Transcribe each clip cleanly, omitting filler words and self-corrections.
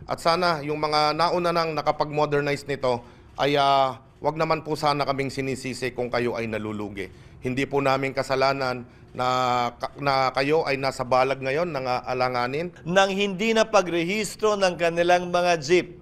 At sana yung mga nauna nang nakapag-modernize nito ay wag naman po sana kaming sinisisi kung kayo ay nalulugi. Hindi po namin kasalanan na kayo ay nasa balag ngayon ng alanganin. Nang hindi na pagrehistro ng kanilang mga jeep,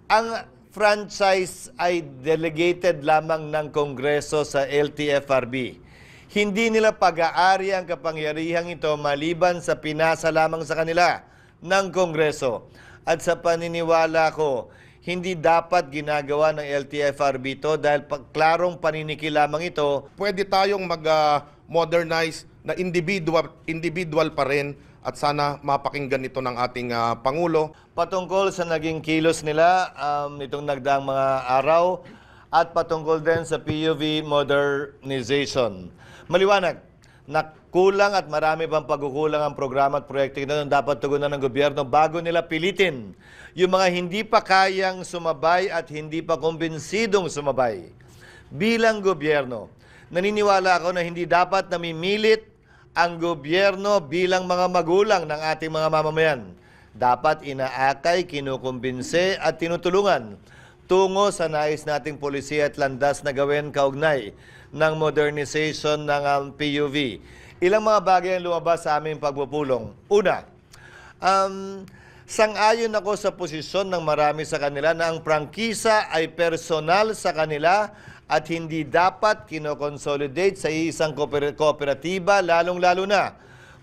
ang franchise ay delegated lamang ng Kongreso sa LTFRB. Hindi nila pag-aari ang kapangyarihang ito maliban sa pinasa lamang sa kanila ng Kongreso. At sa paniniwala ko, hindi dapat ginagawa ng LTFRB ito dahil klarong paniniki lamang ito. Pwede tayong mag-modernize na individual pa rin at sana mapakinggan ito ng ating Pangulo. Patungkol sa naging kilos nila itong nagdaang mga araw at patungkol din sa PUV modernization. Maliwanag na kulang at marami pang pagkukulang ang programa at proyekto na dapat tugunan ng gobyerno bago nila pilitin yung mga hindi pa kayang sumabay at hindi pa kumbinsidong sumabay. Bilang gobyerno, naniniwala ako na hindi dapat namimilit ang gobyerno bilang mga magulang ng ating mga mamamayan. Dapat inaakay, kinukumbinse at tinutulungan tungo sa nais nating polisiya at landas na gawin kaugnay ng modernization ng PUV. Ilang mga bagay ang lumabas sa aming pagpupulong. Una, sang-ayon ako sa posisyon ng marami sa kanila na ang prangkisa ay personal sa kanila at hindi dapat kinoconsolidate sa isang kooperatiba, lalong-lalo na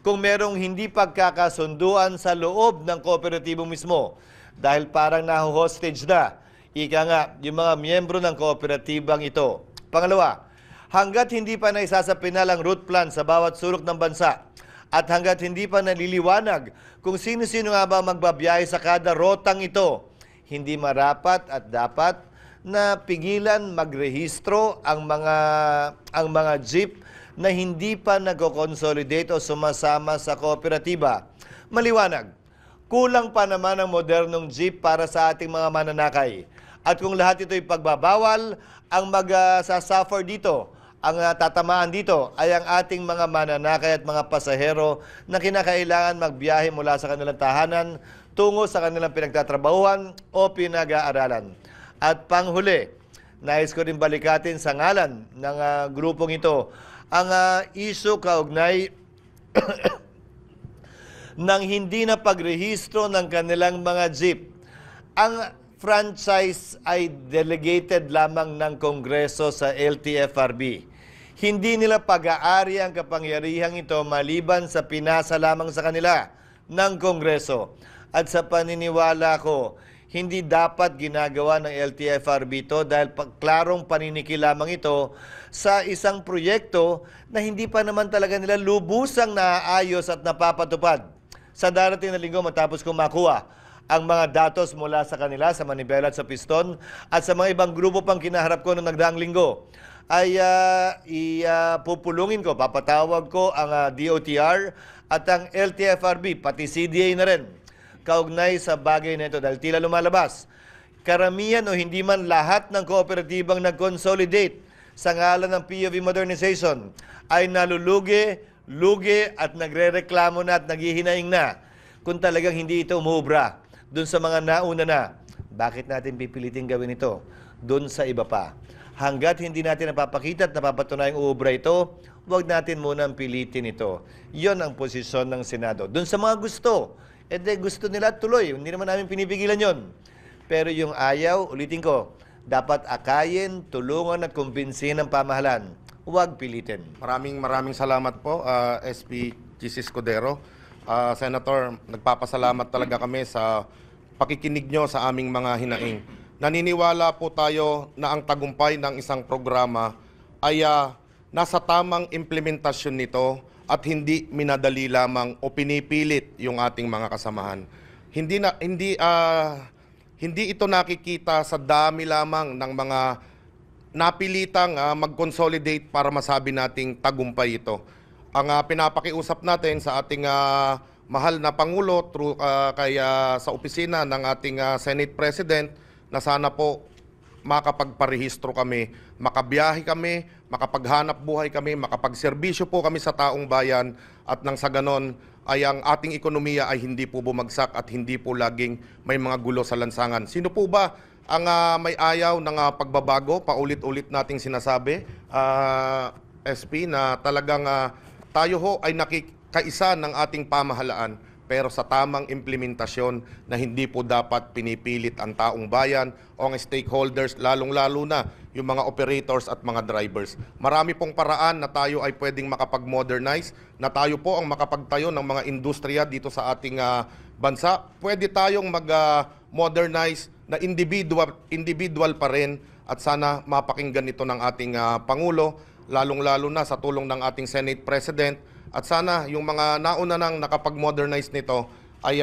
kung merong hindi pagkakasunduan sa loob ng kooperatibo mismo dahil parang naho-hostage na. Ika nga, yung mga miyembro ng kooperatibang ito. Pangalawa, hanggat hindi pa naisasapinal ang route plan sa bawat sulok ng bansa at hanggat hindi pa naliliwanag kung sino-sino nga ba magbabiyahe sa kada rotang ito, hindi marapat at dapat na pigilan magrehistro ang mga jeep na hindi pa nagko-consolidate o sumasama sa kooperatiba. Maliwanag, kulang pa naman ang modernong jeep para sa ating mga mananakay. At kung lahat ito'y pagbabawal, ang mag-suffer dito, ang tatamaan dito ay ang ating mga mananakay at mga pasahero na kinakailangan magbiyahe mula sa kanilang tahanan tungo sa kanilang pinagtatrabahuan o pinag-aaralan. At panghuli, nais ko rin balikatin sa ngalan ng grupong ito ang issue kaugnay ng hindi na pagrehistro ng kanilang mga jeep. Ang franchise ay delegated lamang ng Kongreso sa LTFRB. Hindi nila pag-aari ang kapangyarihang ito maliban sa pinasa lamang sa kanila ng Kongreso. At sa paniniwala ko, hindi dapat ginagawa ng LTFRB ito dahil klarong paniniki lamang ito sa isang proyekto na hindi pa naman talaga nila lubusang naaayos at napapatupad. Sa darating na linggo matapos kong makuha ang mga datos mula sa kanila, sa manibela at sa piston, at sa mga ibang grupo pang kinaharap ko noong nagdaang linggo, ay pupulungin ko, papatawag ko ang DOTR at ang LTFRB, pati CDA na rin, kaugnay sa bagay na ito dahil tila lumalabas. Karamihan o hindi man lahat ng kooperatibang nag-consolidate sa ngalan ng PUV modernization ay nalulugi, lugi at nagrereklamo na at naghihinaing na kung talagang hindi ito umubra dun sa mga nauna na. Bakit natin pipilitin gawin ito dun sa iba pa? Hanggat hindi natin napapakita at napapatunayang uubra ito, huwag natin munang pilitin ito. Yon ang posisyon ng Senado. Dun sa mga gusto, gusto nila tuloy. Hindi naman namin pinipigilan yon. Pero yung ayaw, ulitin ko, dapat akayin, tulungan at kumbinsihin ng pamahalaan. Huwag pilitin. Maraming salamat po, SP GC Escudero. Senator, nagpapasalamat talaga kami sa pakikinig nyo sa aming mga hinaing. Naniniwala po tayo na ang tagumpay ng isang programa ay nasa tamang implementasyon nito at hindi minadali lamang o pinipilit yung ating mga kasamahan. Hindi ito nakikita sa dami lamang ng mga napilitang mag-consolidate para masabi nating tagumpay ito. Ang pinapakiusap natin sa ating mahal na Pangulo through sa opisina ng ating Senate President na sana po makapagparehistro kami, makabiyahe kami, makapaghanap buhay kami, makapagserbisyo po kami sa taong bayan at nang sa ganon ay ang ating ekonomiya ay hindi po bumagsak at hindi po laging may mga gulo sa lansangan. Sino po ba ang may ayaw ng pagbabago? Paulit-ulit nating sinasabi, SP, na talagang tayo ho ay nakikaisa ng ating pamahalaan, pero sa tamang implementasyon na hindi po dapat pinipilit ang taong bayan o ang stakeholders, lalong-lalo na yung mga operators at mga drivers. Marami pong paraan na tayo ay pwedeng makapag-modernize, na tayo po ang makapagtayo ng mga industriya dito sa ating bansa. Pwede tayong mag-modernize na individual pa rin, at sana mapakinggan ito ng ating Pangulo, lalong-lalo na sa tulong ng ating Senate President. At sana yung mga nauna nang nakapag-modernize nito ay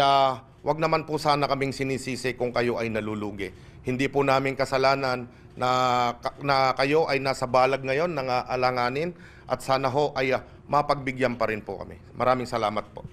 wag naman po sana kaming sinisisi kung kayo ay nalulugi. Hindi po namin kasalanan na kayo ay nasa balag ngayon ng alanganin, at sana ho ay mapagbigyan pa rin po kami. Maraming salamat po.